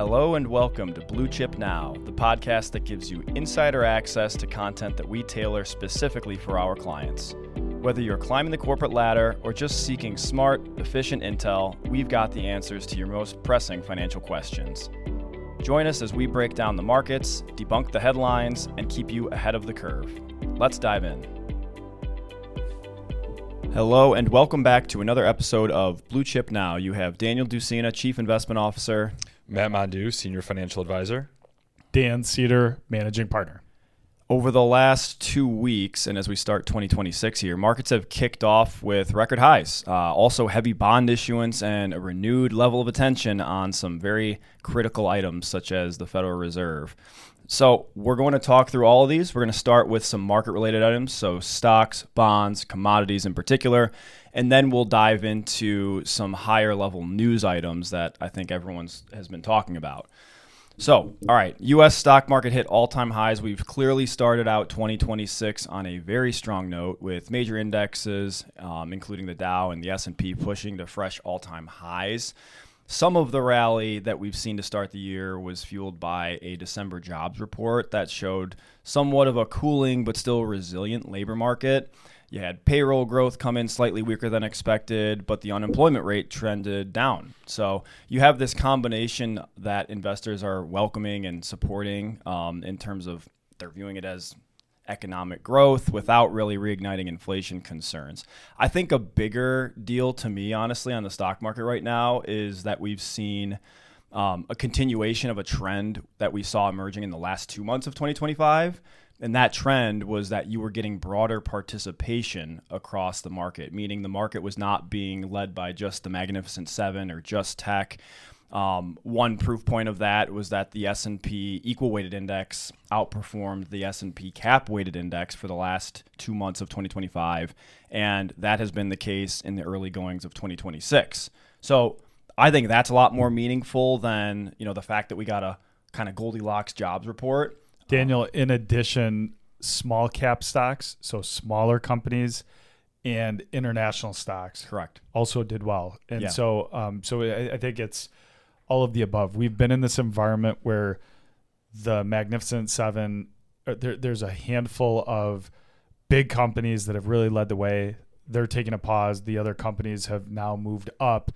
Hello and welcome to Blue Chip Now, the podcast that gives you insider access to content that we tailor specifically for our clients. Whether you're climbing the corporate ladder or just seeking smart, efficient intel, we've got the answers to your most pressing financial questions. Join us as we break down the markets, debunk the headlines, and keep you ahead of the curve. Let's dive in. Hello and welcome back to another episode of Blue Chip Now. You have Daniel Ducina, Chief Investment Officer. Matt Mondu, Senior Financial Advisor. Dan Cedar, Managing Partner. Over the last 2 weeks, and as we start 2026 here, markets have kicked off with record highs. Also heavy bond issuance and a renewed level of attention on some very critical items such as the Federal Reserve. So we're going to talk through all of these. We're going to start with some market-related items, so stocks, bonds, commodities in particular, and then we'll dive into some higher-level news items that I think everyone has been talking about. So, all right, U.S. stock market hit all-time highs. We've clearly started out 2026 on a very strong note with major indexes, including the Dow and the S&P, pushing to fresh all-time highs. Some of the rally that we've seen to start the year was fueled by a December jobs report that showed somewhat of a cooling but still resilient labor market. You had payroll growth come in slightly weaker than expected, but the unemployment rate trended down. So you have this combination that investors are welcoming and supporting in terms of they're viewing it as economic growth without really reigniting inflation concerns. I think a bigger deal to me, honestly, on the stock market right now is that we've seen a continuation of a trend that we saw emerging in the last 2 months of 2025. And that trend was that you were getting broader participation across the market, meaning the market was not being led by just the Magnificent Seven or just tech. One proof point of that was that the S&P equal weighted index outperformed the S&P cap weighted index for the last 2 months of 2025. And that has been the case in the early goings of 2026. So I think that's a lot more meaningful than, the fact that we got a kind of Goldilocks jobs report. Daniel, in addition, small cap stocks, so smaller companies, and international stocks, correct, also did well. And yeah. so I think it's all of the above. We've been in this environment where the Magnificent Seven, there's a handful of big companies that have really led the way. They're taking a pause. The other companies have now moved up.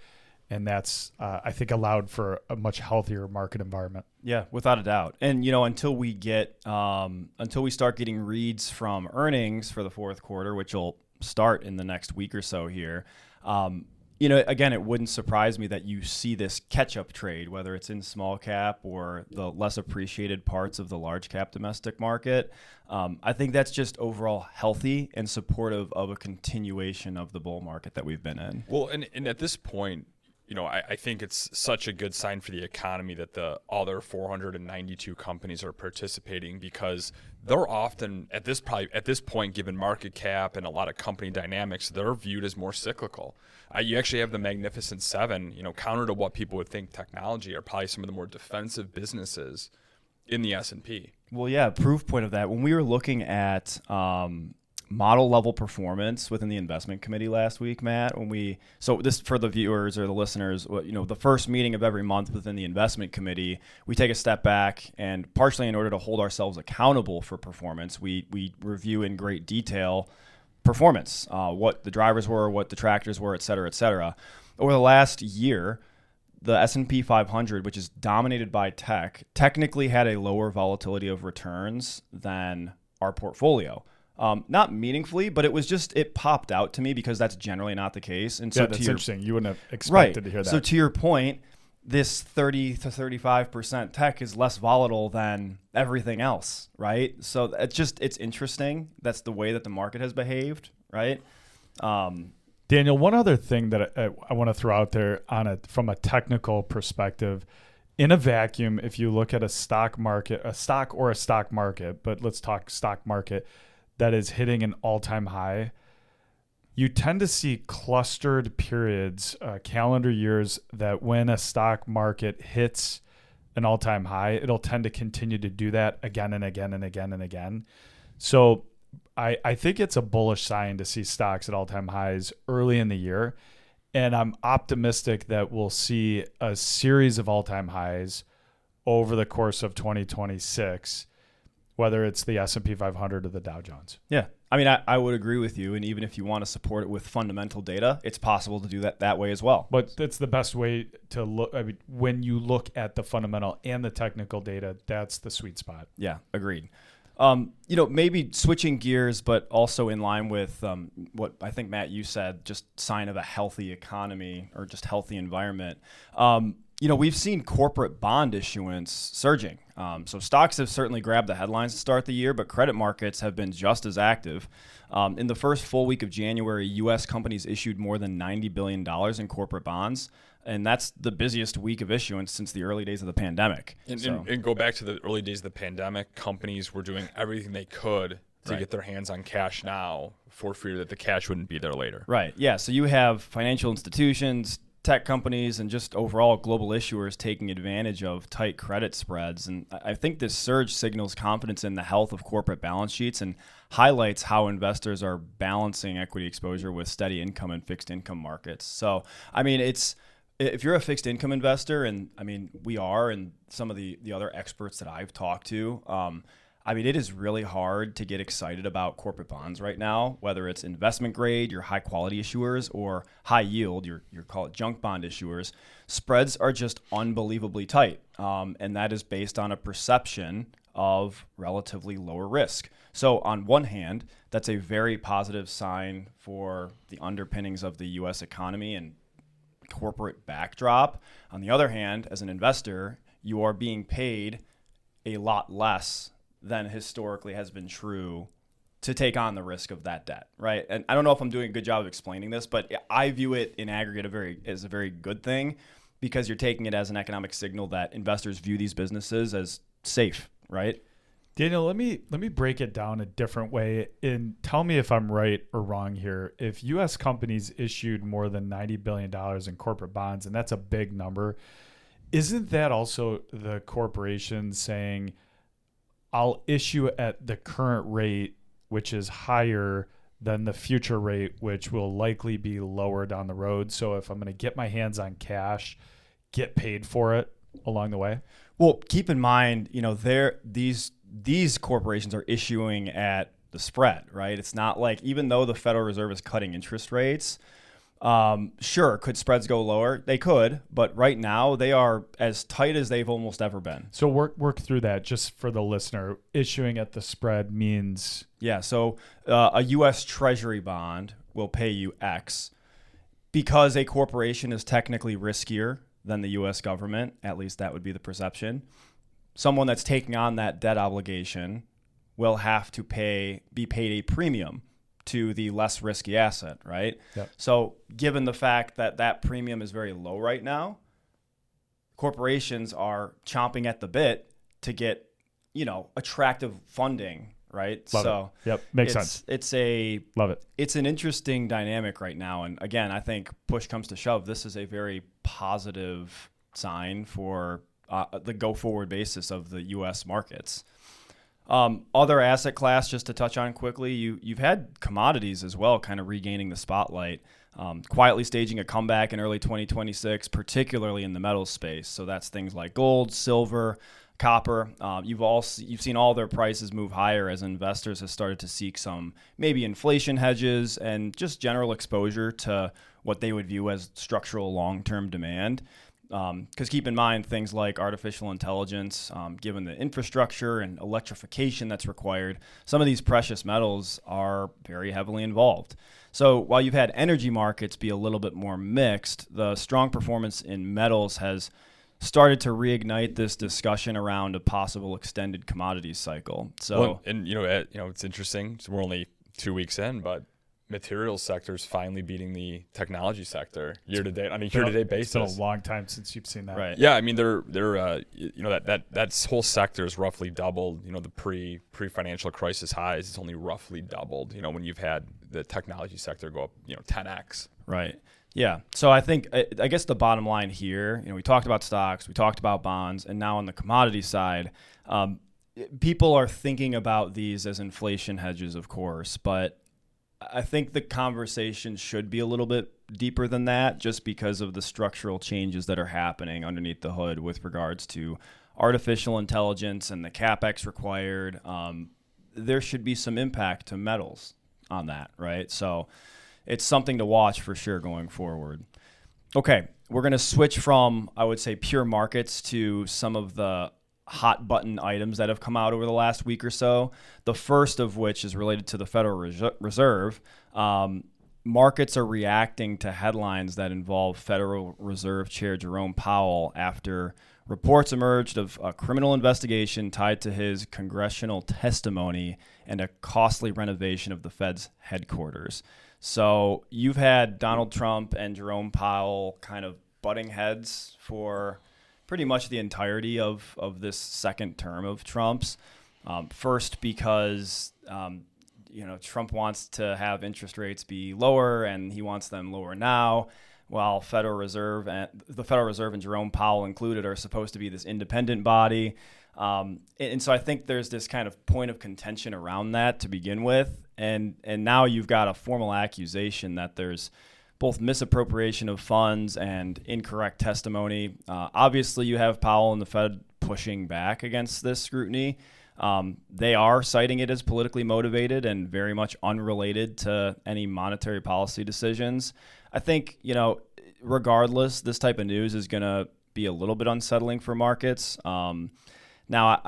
And that's, I think, allowed for a much healthier market environment. Yeah, without a doubt. And, until we start getting reads from earnings for the fourth quarter, which will start in the next week or so here, again, it wouldn't surprise me that you see this catch-up trade, whether it's in small cap or the less appreciated parts of the large cap domestic market. I think that's just overall healthy and supportive of a continuation of the bull market that we've been in. Well, and at this point, I think it's such a good sign for the economy that the other 492 companies are participating, because they're often at this point, given market cap and a lot of company dynamics, they're viewed as more cyclical. You actually have the Magnificent Seven, counter to what people would think technology are probably some of the more defensive businesses in the S&P. Well, yeah, proof point of that. When we were looking at model level performance within the investment committee last week, Matt, so this for the viewers or the listeners, the first meeting of every month within the investment committee, we take a step back and partially in order to hold ourselves accountable for performance, we review in great detail performance, what the drivers were, what detractors were, et cetera, et cetera. Over the last year, the S&P 500, which is dominated by tech, technically had a lower volatility of returns than our portfolio. Not meaningfully, but it popped out to me because that's generally not the case. And so yeah, that's interesting. You wouldn't have expected to hear that. So to your point, this 30 to 35% tech is less volatile than everything else, right? So it's interesting. That's the way that the market has behaved, right? Daniel, one other thing that I want to throw out there from a technical perspective, in a vacuum, if you look at a stock market, but let's talk stock market, that is hitting an all-time high, you tend to see clustered periods, calendar years, that when a stock market hits an all-time high, it'll tend to continue to do that again and again and again and again. So I think it's a bullish sign to see stocks at all-time highs early in the year. And I'm optimistic that we'll see a series of all-time highs over the course of 2026, whether it's the S&P 500 or the Dow Jones. Yeah. I mean, I would agree with you. And even if you want to support it with fundamental data, it's possible to do that way as well. But that's the best way to look. I mean, when you look at the fundamental and the technical data, that's the sweet spot. Yeah, agreed. Maybe switching gears, but also in line with what I think, Matt, you said, just sign of a healthy economy or just healthy environment. We've seen corporate bond issuance surging. So stocks have certainly grabbed the headlines to start the year, but credit markets have been just as active. In the first full week of January, U.S. companies issued more than $90 billion in corporate bonds, and that's the busiest week of issuance since the early days of the pandemic. And go back to the early days of the pandemic, companies were doing everything they could to get their hands on cash now for fear that the cash wouldn't be there later. Right, yeah. So you have financial institutions, tech companies, and just overall global issuers taking advantage of tight credit spreads. And I think this surge signals confidence in the health of corporate balance sheets and highlights how investors are balancing equity exposure with steady income and fixed income markets. So, I mean, if you're a fixed income investor, and I mean, we are, and some of the other experts that I've talked to, it is really hard to get excited about corporate bonds right now, whether it's investment grade, your high quality issuers, or high yield, your call it junk bond issuers. Spreads are just unbelievably tight. And that is based on a perception of relatively lower risk. So on one hand, that's a very positive sign for the underpinnings of the U.S. economy and corporate backdrop. On the other hand, as an investor, you are being paid a lot less than historically has been true to take on the risk of that debt, right? And I don't know if I'm doing a good job of explaining this, but I view it in aggregate as a very good thing, because you're taking it as an economic signal that investors view these businesses as safe, right? Daniel, let me break it down a different way and tell me if I'm right or wrong here. If U.S. companies issued more than $90 billion in corporate bonds, and that's a big number, isn't that also the corporation saying, I'll issue at the current rate, which is higher than the future rate, which will likely be lower down the road? So if I'm going to get my hands on cash, get paid for it along the way? Well, keep in mind, these corporations are issuing at the spread, right? It's not like, even though the Federal Reserve is cutting interest rates, sure, could spreads go lower? They could, but right now they are as tight as they've almost ever been. So work through that just for the listener. Issuing at the spread means? Yeah, so a U.S. Treasury bond will pay you X because a corporation is technically riskier than the U.S. government. At least that would be the perception. Someone that's taking on that debt obligation will have to be paid a premium to the less risky asset, right? Yep. So given the fact that that premium is very low right now, corporations are chomping at the bit to get, attractive funding, right? Love it. Yep, makes sense. Love it. It's an interesting dynamic right now. And again, I think push comes to shove, this is a very positive sign for the go-forward basis of the U.S. markets. Other asset class, just to touch on quickly, you've had commodities as well kind of regaining the spotlight, quietly staging a comeback in early 2026, particularly in the metals space. So that's things like gold, silver, copper. You've seen all their prices move higher as investors have started to seek some maybe inflation hedges and just general exposure to what they would view as structural long-term demand. Because keep in mind things like artificial intelligence, given the infrastructure and electrification that's required, some of these precious metals are very heavily involved. So while you've had energy markets be a little bit more mixed, the strong performance in metals has started to reignite this discussion around a possible extended commodities cycle. So, it's interesting. So we're only 2 weeks in, but materials sector is finally beating the technology sector year to date on a year-to-date basis. It's been a long time since you've seen that. Right. Yeah, I mean they're that whole sector is roughly doubled. The pre-financial crisis highs. It's only roughly doubled. When you've had the technology sector go up 10x. Right. Yeah. So I think, I guess the bottom line here, we talked about stocks, we talked about bonds, and now on the commodity side, people are thinking about these as inflation hedges, of course, but I think the conversation should be a little bit deeper than that, just because of the structural changes that are happening underneath the hood with regards to artificial intelligence and the CapEx required. There should be some impact to metals on that, right? So it's something to watch for sure going forward. Okay, we're going to switch from, I would say, pure markets to some of the hot button items that have come out over the last week or so. The first of which is related to the Federal Reserve. Markets are reacting to headlines that involve Federal Reserve Chair Jerome Powell after reports emerged of a criminal investigation tied to his congressional testimony and a costly renovation of the Fed's headquarters. So you've had Donald Trump and Jerome Powell kind of butting heads for pretty much the entirety of this second term of Trump's. First, because Trump wants to have interest rates be lower, and he wants them lower now, while the Federal Reserve and Jerome Powell included are supposed to be this independent body. And so I think there's this kind of point of contention around that to begin with. And now you've got a formal accusation that there's both misappropriation of funds and incorrect testimony. Obviously, you have Powell and the Fed pushing back against this scrutiny. They are citing it as politically motivated and very much unrelated to any monetary policy decisions. I think, regardless, this type of news is going to be a little bit unsettling for markets. Now,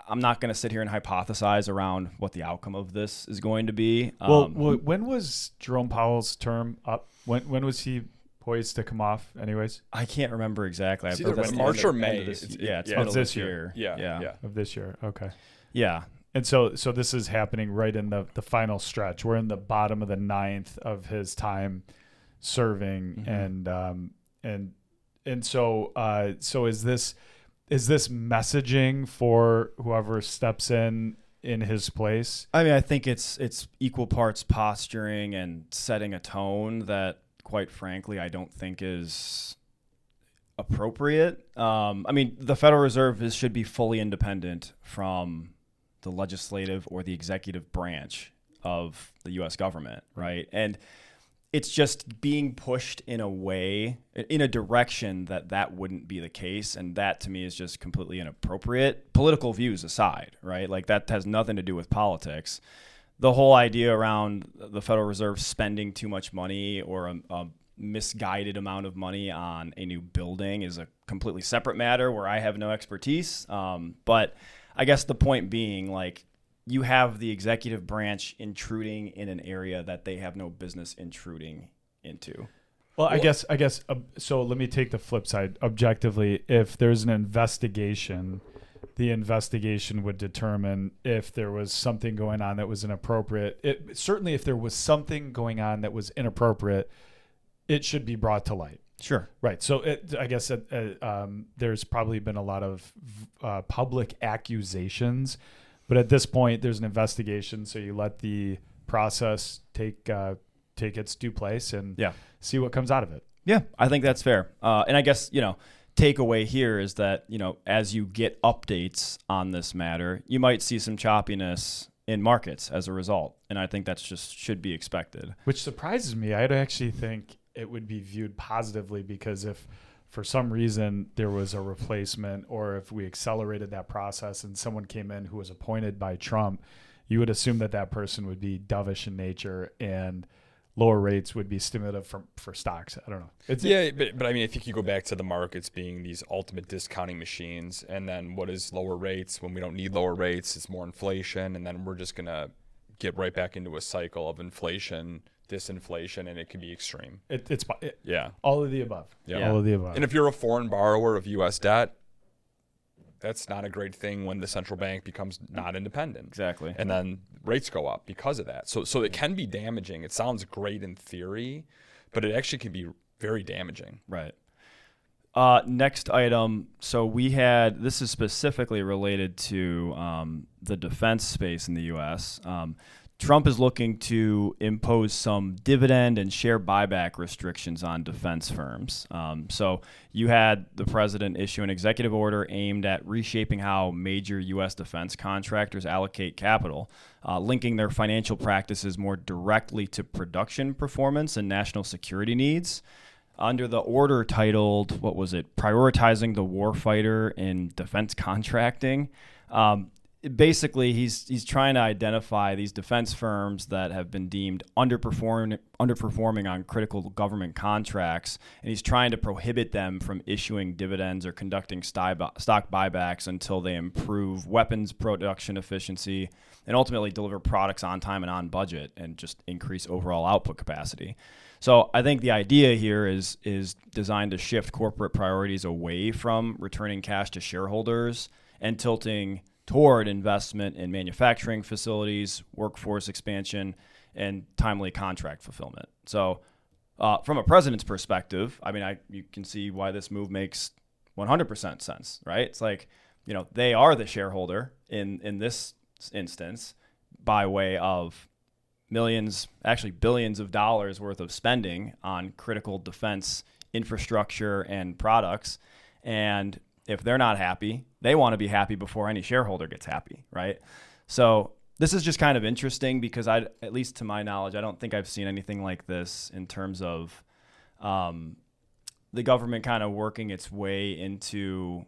I'm not going to sit here and hypothesize around what the outcome of this is going to be. Well, when was Jerome Powell's term up? When was he poised to come off anyways? I can't remember exactly. It's either March or May. It's of middle of this year. Yeah. Of this year. Okay. Yeah. And so this is happening right in the final stretch. We're in the bottom of the ninth of his time serving, and so is this messaging for whoever steps in his place? I mean, I think it's equal parts posturing and setting a tone that, quite frankly, I don't think is appropriate. I mean, the Federal Reserve should be fully independent from the legislative or the executive branch of the U.S. government, right? And it's just being pushed in a direction that wouldn't be the case. And that, to me, is just completely inappropriate. Political views aside, right? Like, that has nothing to do with politics. The whole idea around the Federal Reserve spending too much money or a misguided amount of money on a new building is a completely separate matter where I have no expertise. But I guess the point being, like, you have the executive branch intruding in an area that they have no business intruding into. Well, I guess. So let me take the flip side. Objectively, if there's an investigation, the investigation would determine if there was something going on that was inappropriate. Certainly, if there was something going on that was inappropriate, it should be brought to light. Sure. Right. So I guess there's probably been a lot of public accusations. But at this point, there's an investigation, so you let the process take its due place and see what comes out of it. Yeah, I think that's fair. And I guess, takeaway here is that, as you get updates on this matter, you might see some choppiness in markets as a result. And I think that's just should be expected. Which surprises me. I'd actually think it would be viewed positively, because if for some reason there was a replacement, or if we accelerated that process and someone came in who was appointed by Trump, you would assume that person would be dovish in nature and lower rates would be stimulative for stocks. I don't know. But I mean, I think you go back to the markets being these ultimate discounting machines, and then what is lower rates when we don't need lower rates? It's more inflation, and then we're just going to get right back into a cycle of inflation, disinflation, and it can be extreme. It's yeah, all of the above. Yeah. All of the above. And if you're a foreign borrower of U.S. debt, that's not a great thing when the central bank becomes not independent. Exactly. And then rates go up because of that. So it can be damaging. It sounds great in theory, but it actually can be very damaging. Right. Next item. So this is specifically related to the defense space in the U.S. Trump is looking to impose some dividend and share buyback restrictions on defense firms. So you had the president issue an executive order aimed at reshaping how major U.S. defense contractors allocate capital, linking their financial practices more directly to production performance and national security needs. Under the order titled, Prioritizing the Warfighter in Defense Contracting, basically, he's trying to identify these defense firms that have been deemed underperforming on critical government contracts, and he's trying to prohibit them from issuing dividends or conducting stock buybacks until they improve weapons production efficiency and ultimately deliver products on time and on budget and just increase overall output capacity. So I think the idea here is designed to shift corporate priorities away from returning cash to shareholders and tilting toward investment in manufacturing facilities, workforce expansion, and timely contract fulfillment. So from a president's perspective, I mean, you can see why this move makes 100% sense, right? It's like, they are the shareholder in this instance by way of millions, actually billions of dollars worth of spending on critical defense infrastructure and products. And if they're not happy, they want to be happy before any shareholder gets happy, right? So this is just kind of interesting because at least to my knowledge, I don't think I've seen anything like this in terms of the government kind of working its way into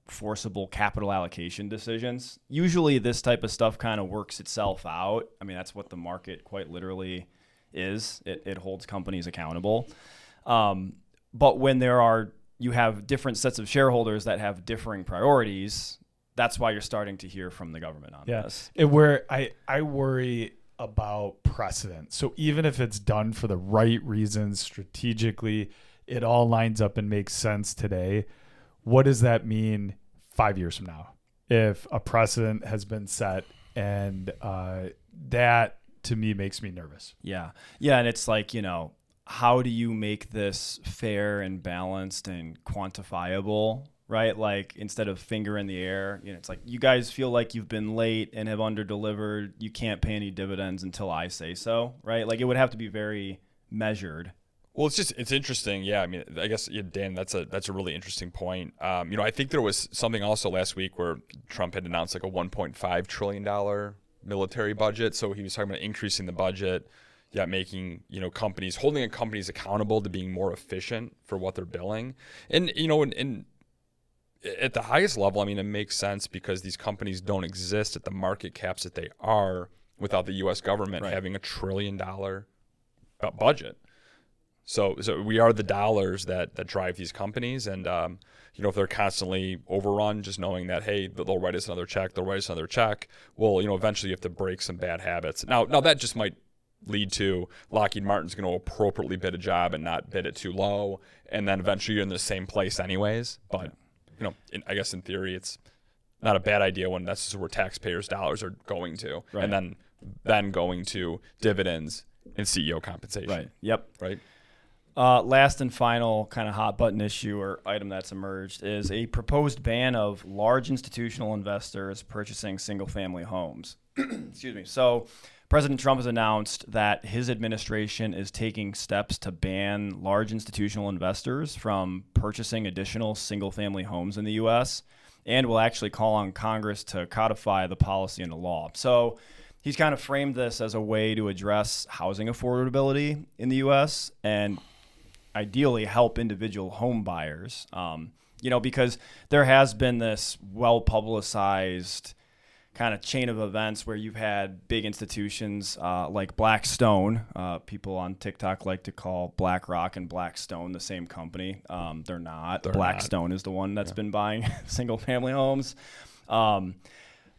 forcible capital allocation decisions. Usually this type of stuff kind of works itself out. I mean, that's what the market quite literally is. It holds companies accountable. But when you have different sets of shareholders that have differing priorities, that's why you're starting to hear from the government on this. Where I worry about precedent. So even if it's done for the right reasons, strategically, it all lines up and makes sense today. What does that mean 5 years from now? If a precedent has been set, and that to me makes me nervous. Yeah. And it's like, how do you make this fair and balanced and quantifiable, right? Like instead of finger in the air, it's like you guys feel like you've been late and have underdelivered. You can't pay any dividends until I say so, right? Like it would have to be very measured. Well, it's interesting. Yeah, I mean, I guess, Dan, that's a really interesting point. I think there was something also last week where Trump had announced like a $1.5 trillion military budget. So he was talking about increasing the budget. Yeah, making, holding companies accountable to being more efficient for what they're billing. And, at the highest level, I mean, it makes sense because these companies don't exist at the market caps that they are without the U.S. government having $1 trillion budget. So we are the dollars that drive these companies. And, if they're constantly overrun, just knowing that, hey, they'll write us another check, well, eventually you have to break some bad habits. Now that just might lead to Lockheed Martin's going to appropriately bid a job and not bid it too low, and then eventually you're in the same place anyways. But I guess in theory it's not a bad idea when that's where taxpayers' dollars are going to, and then going to dividends and CEO compensation. Right. Yep. Right. Last and final kind of hot button issue or item that's emerged is a proposed ban of large institutional investors purchasing single-family homes. Excuse me. So President Trump has announced that his administration is taking steps to ban large institutional investors from purchasing additional single-family homes in the U.S. and will actually call on Congress to codify the policy into law. So he's kind of framed this as a way to address housing affordability in the U.S. and ideally help individual home buyers, because there has been this well-publicized kind of chain of events where you've had big institutions like Blackstone. People on TikTok like to call BlackRock and Blackstone the same company. They're not. Blackstone is the one that's been buying single-family homes.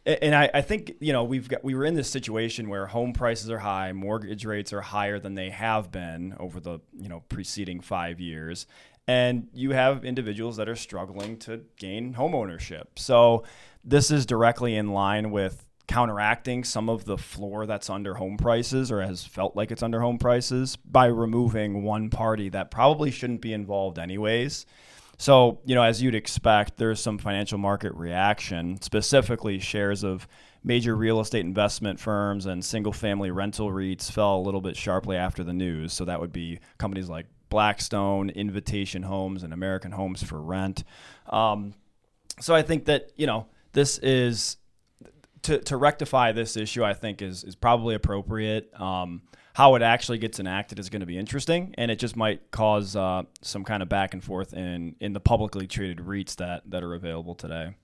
And I think, we were in this situation where home prices are high, mortgage rates are higher than they have been over the, preceding 5 years. And you have individuals that are struggling to gain home ownership. So this is directly in line with counteracting some of the floor that's under home prices or has felt like it's under home prices by removing one party that probably shouldn't be involved anyways. So, as you'd expect, there's some financial market reaction, specifically shares of major real estate investment firms and single-family rental REITs fell a little bit sharply after the news. So that would be companies like Blackstone, Invitation Homes, and American Homes for Rent. So I think that, this is to rectify this issue, I think is probably appropriate. How it actually gets enacted is going to be interesting, and it just might cause some kind of back and forth in the publicly traded REITs that are available today.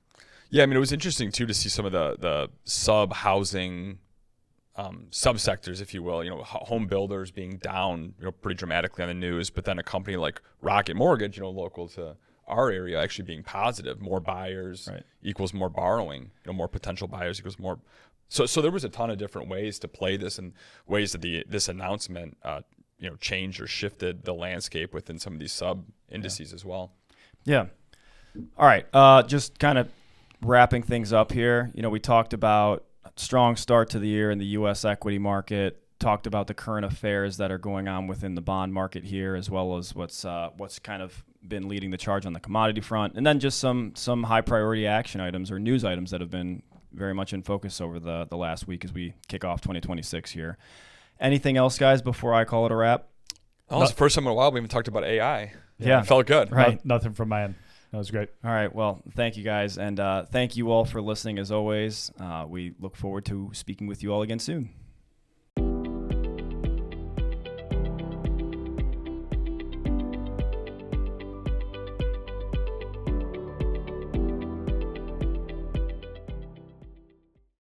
Yeah, I mean, it was interesting too to see some of the sub-housing subsectors, if you will. Home builders being down, pretty dramatically on the news, but then a company like Rocket Mortgage, local to our area, actually being positive. More buyers equals more borrowing. More potential buyers equals more. So there was a ton of different ways to play this, and ways that this announcement, changed or shifted the landscape within some of these sub indices as well. Yeah. All right. Just kind of wrapping things up here. We talked about a strong start to the year in the U.S. equity market. Talked about the current affairs that are going on within the bond market here, as well as what's kind of been leading the charge on the commodity front, and then just some high priority action items or news items that have been very much in focus over the last week as we kick off 2026 here. Anything else, guys, before I call it a wrap? Oh, it's the first time in a while we haven't talked about AI. Yeah. It felt good. Right. Nothing from my end. That was great. All right. Well, thank you, guys. And thank you all for listening as always. We look forward to speaking with you all again soon.